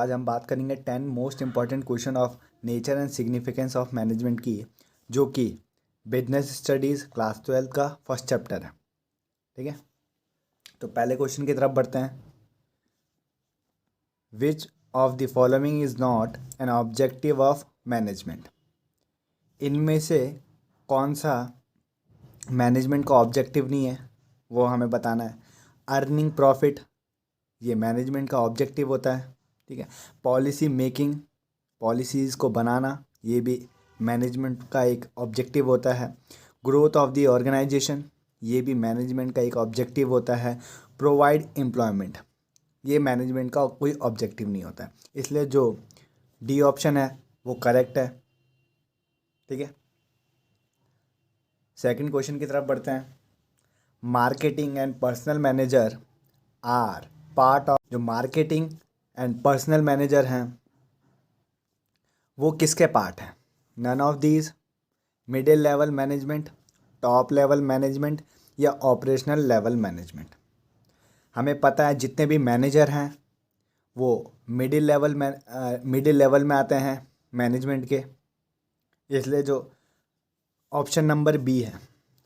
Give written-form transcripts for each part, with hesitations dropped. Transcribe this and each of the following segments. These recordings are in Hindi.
आज हम बात करेंगे 10 most important question of nature and significance of management की, जो कि बिजनेस स्टडीज़ क्लास 12 का फर्स्ट चैप्टर है। ठीक है, तो पहले क्वेश्चन की तरफ बढ़ते हैं। विच of the following is not an objective of management? इनमें से कौन सा मैनेजमेंट का ऑब्जेक्टिव नहीं है, वो हमें बताना है। अर्निंग प्रॉफिट, ये मैनेजमेंट का ऑब्जेक्टिव होता है। ठीक है, पॉलिसी मेकिंग, पॉलिसीज़ को बनाना, ये भी मैनेजमेंट का एक ऑब्जेक्टिव होता है। ग्रोथ ऑफ द ऑर्गेनाइजेशन, ये भी मैनेजमेंट का एक ऑब्जेक्टिव होता है। प्रोवाइड एम्प्लॉयमेंट, ये मैनेजमेंट का कोई ऑब्जेक्टिव नहीं होता है, इसलिए जो डी ऑप्शन है वो करेक्ट है। ठीक है, सेकंड क्वेश्चन की तरफ बढ़ते हैं। Marketing and personal manager are part of, जो मार्केटिंग एंड पर्सनल मैनेजर हैं वो किसके पार्ट हैं? None of these, middle level management, top level management या ऑपरेशनल लेवल मैनेजमेंट। हमें पता है जितने भी मैनेजर हैं वो मिडिल लेवल में आते हैं मैनेजमेंट के, इसलिए जो ऑप्शन नंबर बी है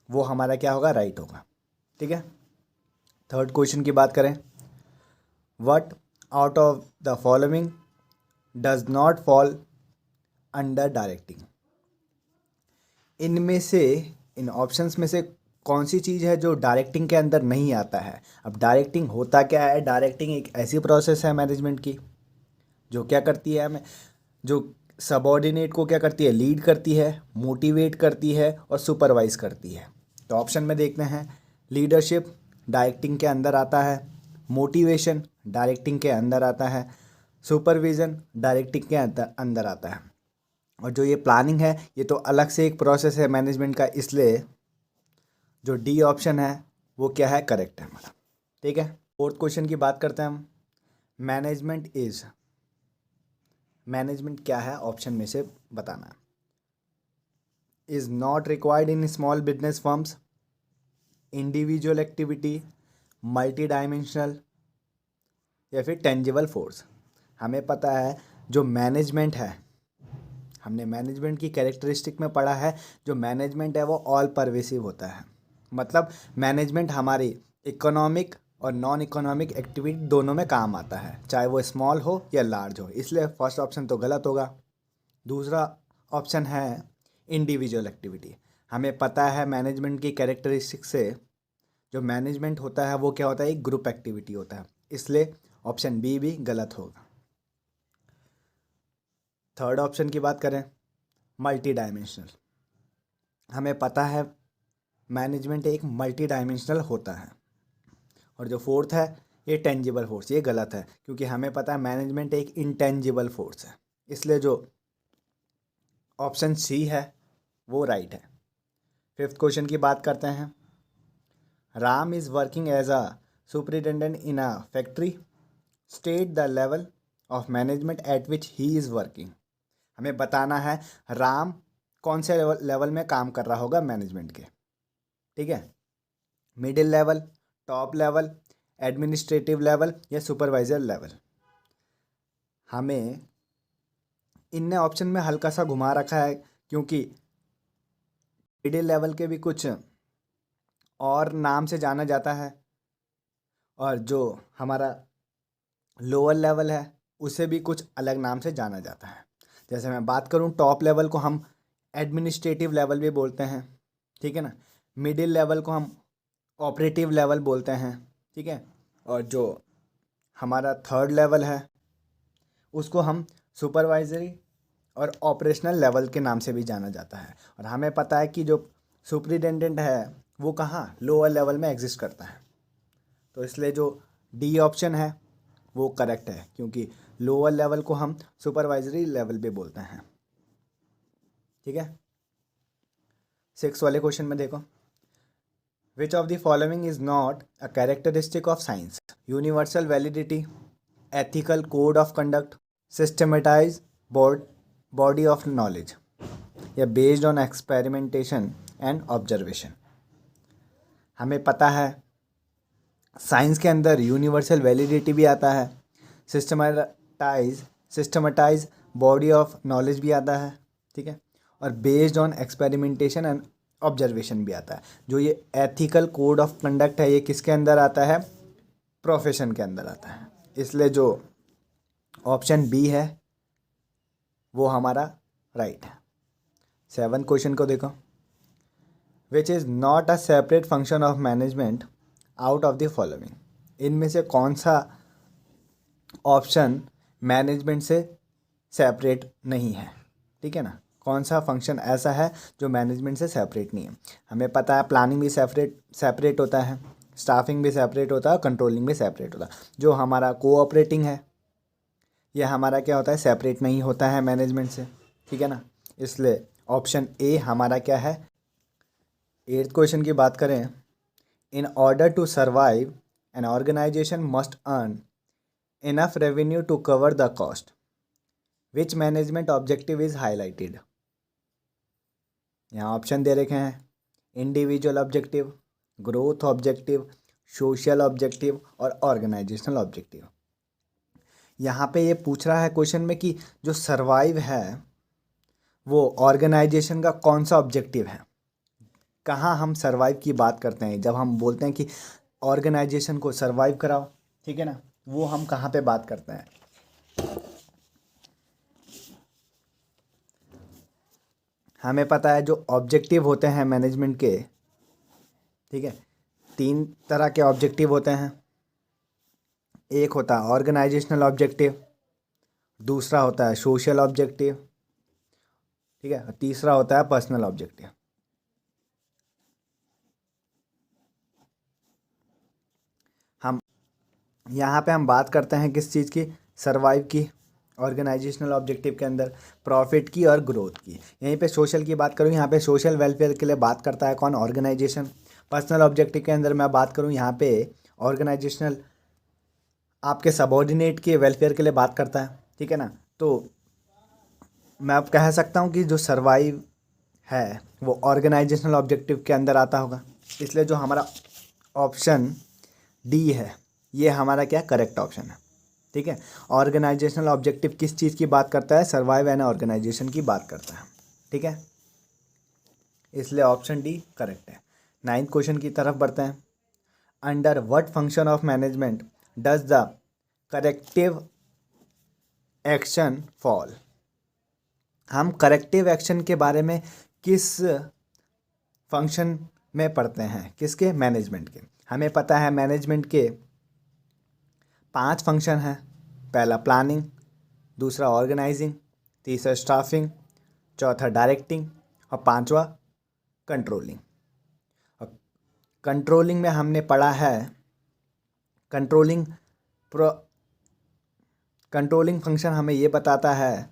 वो हमारा क्या होगा? राइट होगा। ठीक है, थर्ड क्वेश्चन की बात करें। What out of the following does not fall under directing? इनमें से, इन ऑप्शंस में से कौन सी चीज़ है जो डायरेक्टिंग के अंदर नहीं आता है? अब डायरेक्टिंग होता क्या है? डायरेक्टिंग एक ऐसी प्रोसेस है मैनेजमेंट की जो क्या करती है, हमें जो सबऑर्डिनेट को क्या करती है? लीड करती है, मोटिवेट करती है और सुपरवाइज करती है। तो ऑप्शन में देखते हैं, लीडरशिप डायरेक्टिंग के अंदर आता है, मोटिवेशन डायरेक्टिंग के अंदर आता है, सुपरविज़न डायरेक्टिंग के अंदर आता है, और जो ये प्लानिंग है ये तो अलग से एक प्रोसेस है मैनेजमेंट का, इसलिए जो डी ऑप्शन है वो क्या है? करेक्ट है हमारा। ठीक है, फोर्थ क्वेश्चन की बात करते हैं हम। मैनेजमेंट क्या है? ऑप्शन में से बताना है। Is not required in small business firms, individual activity, multi dimensional या फिर टेंजिबल फोर्स। हमें पता है जो मैनेजमेंट है, हमने मैनेजमेंट की कैरेक्टरिस्टिक में पढ़ा है, जो मैनेजमेंट है वो ऑल परवेसिव होता है। मतलब मैनेजमेंट हमारी इकोनॉमिक और नॉन इकोनॉमिक एक्टिविटी दोनों में काम आता है, चाहे वो स्मॉल हो या लार्ज हो, इसलिए फर्स्ट ऑप्शन तो गलत होगा। दूसरा ऑप्शन है इंडिविजुअल एक्टिविटी। हमें पता है मैनेजमेंट की कैरेक्टरिस्टिक से जो मैनेजमेंट होता है वो क्या होता है? एक ग्रुप एक्टिविटी होता है, इसलिए ऑप्शन बी भी गलत होगा। थर्ड ऑप्शन की बात करें, मल्टी डायमेंशनल। हमें पता है मैनेजमेंट एक मल्टी डायमेंशनल होता है। और जो फोर्थ है ये टेंजिबल फोर्स, ये गलत है, क्योंकि हमें पता है मैनेजमेंट एक इंटेंजिबल फोर्स है, इसलिए जो ऑप्शन सी है वो राइट है। फिफ्थ क्वेश्चन की बात करते हैं। Ram is working as a superintendent in a factory, state the level of management at which he is working. हमें बताना है राम कौन से लेवल में काम कर रहा होगा मैनेजमेंट के। ठीक है, middle level, top level, administrative level या सुपरवाइजर लेवल। हमें इनने ऑप्शन में हल्का सा घुमा रखा है, क्योंकि मिडिल लेवल के भी कुछ और नाम से जाना जाता है, और जो हमारा लोअर लेवल है उसे भी कुछ अलग नाम से जाना जाता है। जैसे मैं बात करूं, टॉप लेवल को हम एडमिनिस्ट्रेटिव लेवल भी बोलते हैं, ठीक है ना। मिडिल लेवल को हम ऑपरेटिव लेवल बोलते हैं, ठीक है। और जो हमारा थर्ड लेवल है उसको हम सुपरवाइजरी और ऑपरेशनल लेवल के नाम से भी जाना जाता है। और हमें पता है कि जो सुपरिटेंडेंट है वो कहाँ? लोअर लेवल में एग्जिस्ट करता है, तो इसलिए जो डी ऑप्शन है वो करेक्ट है, क्योंकि लोअर लेवल को हम सुपरवाइजरी लेवल भी बोलते हैं। ठीक है, सिक्स वाले क्वेश्चन में देखो, which of the following is not a characteristic of science? Universal validity, ethical code of conduct, systematize body of knowledge या based on experimentation and observation. हमें पता है साइंस के अंदर यूनिवर्सल वैलिडिटी भी आता है, सिस्टमेटाइज बॉडी ऑफ नॉलेज भी आता है, ठीक है, और based on experimentation and observation भी आता है। जो ये एथिकल कोड ऑफ कंडक्ट है ये किसके अंदर आता है? प्रोफेशन के अंदर आता है। इसलिए जो ऑप्शन बी है वो हमारा राइट है। 7 क्वेश्चन को देखो। Which is not a separate function of management out of the following. इनमें से कौन सा ऑप्शन मैनेजमेंट से सेपरेट नहीं है? ठीक है ना, कौन सा फंक्शन ऐसा है जो मैनेजमेंट से सेपरेट नहीं है? हमें पता है प्लानिंग भी सेपरेट होता है, स्टाफिंग भी सेपरेट होता है, कंट्रोलिंग भी सेपरेट होता है। जो हमारा कोऑपरेटिंग है ये हमारा क्या होता है? सेपरेट नहीं होता है मैनेजमेंट से, ठीक है ना। इसलिए ऑप्शन ए हमारा क्या है? 8th क्वेश्चन की बात करें, in order to survive an organization must earn enough revenue to cover the cost, which management objective is highlighted. यहाँ ऑप्शन दे रखे हैं, individual objective, growth objective, social objective और ऑर्गेनाइजेशनल ऑब्जेक्टिव। यहाँ पे ये पूछ रहा है क्वेश्चन में कि जो सर्वाइव है वो ऑर्गेनाइजेशन का कौन सा ऑब्जेक्टिव है। कहाँ हम सर्वाइव की बात करते हैं? जब हम बोलते हैं कि ऑर्गेनाइजेशन को सर्वाइव कराओ, ठीक है ना, वो हम कहाँ पे बात करते हैं? हमें पता है जो ऑब्जेक्टिव होते हैं मैनेजमेंट के, ठीक है, 3 तरह के ऑब्जेक्टिव होते हैं। एक होता है ऑर्गेनाइजेशनल ऑब्जेक्टिव, दूसरा होता है सोशल ऑब्जेक्टिव, ठीक है, और तीसरा होता है पर्सनल ऑब्जेक्टिव। हम यहाँ पे हम बात करते हैं किस चीज़ की? सर्वाइव की। ऑर्गेनाइजेशनल ऑब्जेक्टिव के अंदर प्रॉफिट की और ग्रोथ की। यहीं पे सोशल की बात करूँ, यहाँ पे सोशल वेलफेयर के लिए बात करता है कौन? ऑर्गेनाइजेशन। पर्सनल ऑब्जेक्टिव के अंदर मैं बात करूँ, यहाँ पे ऑर्गेनाइजेशनल आपके सबॉर्डिनेट के वेलफेयर के लिए बात करता है, ठीक है ना। तो मैं अब कह सकता हूँ कि जो सर्वाइव है वो ऑर्गेनाइजेशनल ऑब्जेक्टिव के अंदर आता होगा। इसलिए जो हमारा ऑप्शन डी है ये हमारा क्या करेक्ट ऑप्शन है, ठीक है। ऑर्गेनाइजेशनल ऑब्जेक्टिव किस चीज़ की बात करता है? सर्वाइव एंड ऑर्गेनाइजेशन की बात करता है, ठीक है। इसलिए ऑप्शन डी करेक्ट है। 9th क्वेश्चन की तरफ बढ़ते हैं। Under what function of management does the corrective action fall. हम करेक्टिव एक्शन के बारे में किस फंक्शन में पढ़ते हैं? किसके? मैनेजमेंट के। हमें पता है मैनेजमेंट के 5 फंक्शन हैं। पहला प्लानिंग, दूसरा ऑर्गेनाइजिंग, तीसरा स्टाफिंग, चौथा डायरेक्टिंग और 5वां कंट्रोलिंग। और कंट्रोलिंग में हमने पढ़ा है कंट्रोलिंग फंक्शन हमें ये बताता है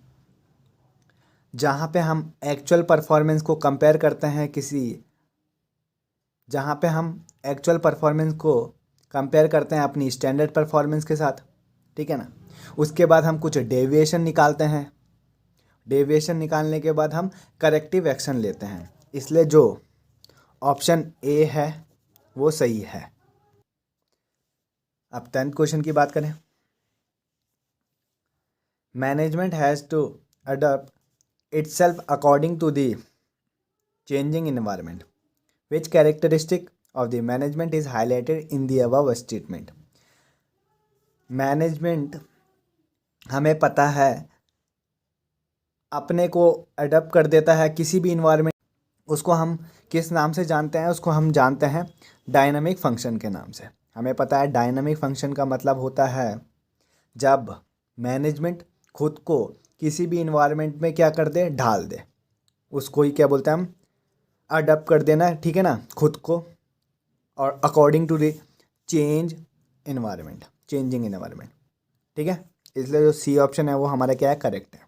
जहाँ पे हम एक्चुअल परफॉर्मेंस को कंपेयर करते हैं अपनी स्टैंडर्ड परफॉर्मेंस के साथ, ठीक है ना। उसके बाद हम कुछ डेविएशन निकालते हैं। डेविएशन निकालने के बाद हम करेक्टिव एक्शन लेते हैं। इसलिए जो ऑप्शन ए है वो सही है। अब 10th क्वेश्चन की बात करें। Management has to adopt itself according to the changing environment. Which characteristic of the management is highlighted in the above statement? Management हमें पता है अपने को अडॉप्ट कर देता है किसी भी इन्वायरमेंट। उसको हम किस नाम से जानते हैं? उसको हम जानते हैं डायनामिक फंक्शन के नाम से। हमें पता है डायनामिक फंक्शन का मतलब होता है जब मैनेजमेंट खुद को किसी भी इन्वायरमेंट में क्या कर दे? ढाल दे। उसको ही क्या बोलते हैं हम? अडॉप्ट कर देना, ठीक है ना, खुद को, और according to the changing environment, ठीक है। इसलिए जो सी ऑप्शन है वो हमारा क्या है? करेक्ट है।